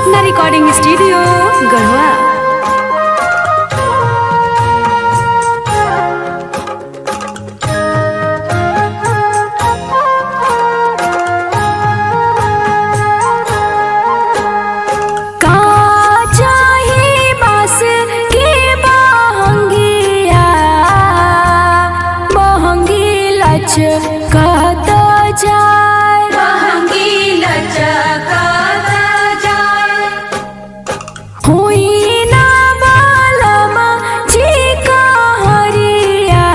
सपना recording studio Garhwa. कहता जाए महंगी लचकता जाए हुई ना बालमा जी का हरिया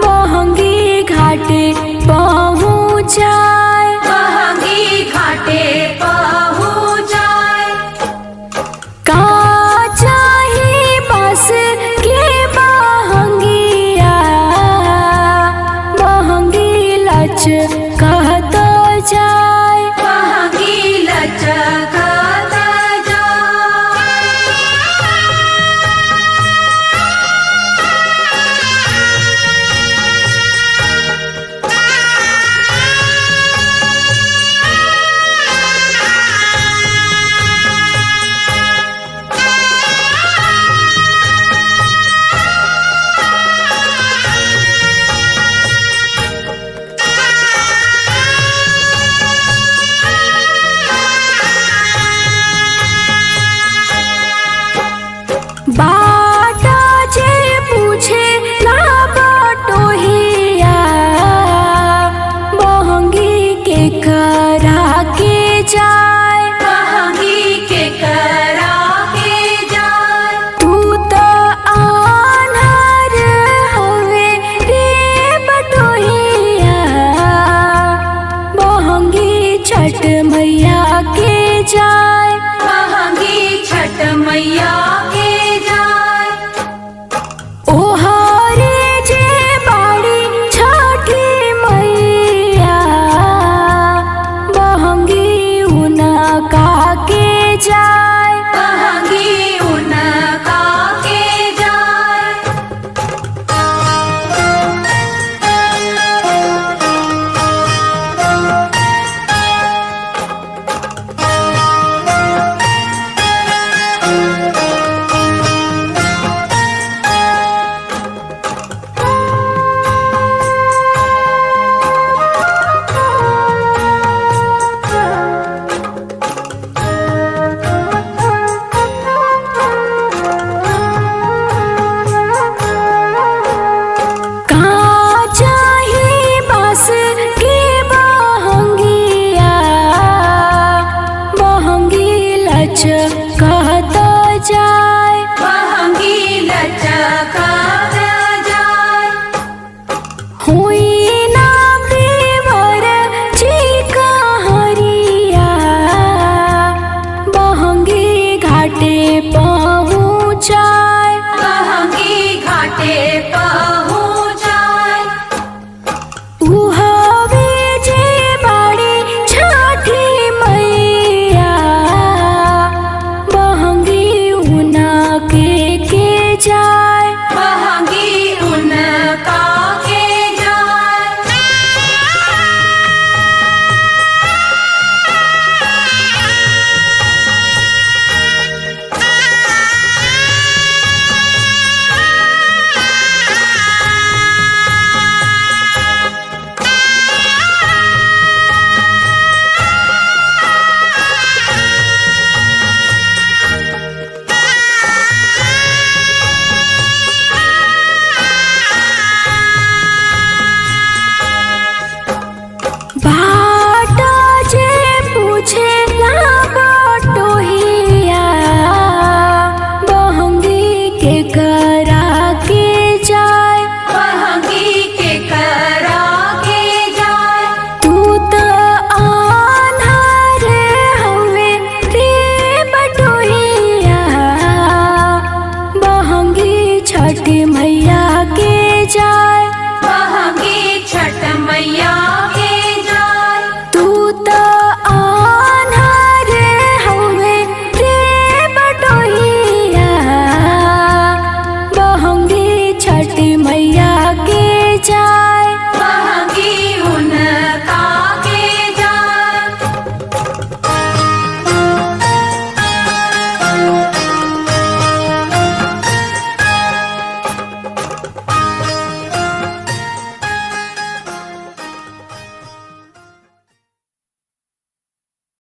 महंगी घाटे पहुँच जाए महंगी घाटे पहुँच जाए का चाही बस के कहता जाए महंगी लचकता बाटा जे पूछे ना बटोहिया महंगी के करा के जाए महंगी के करा के जाए तू तो आन्हर हवे रे बटोहिया महंगी छठ मैया के जाए महंगी छठ मैया जाए महंगी उनका के जाए कहता जाए महंगी लचकता जाए हुई ना बीवर जी का हरिया महंगी घाटे पहुँच जाए महंगी घाटे पहुँच जाए जाए महंगी उनका के जाए बाटा जे पूछे ना बटोहिया महंगी के करा के जाए महंगी के करा के जाए तू तो आन्हर हवे रे बटोहिया महंगी छठ मैया के जाए महंगी छठ मैया छठ मैया के जाए।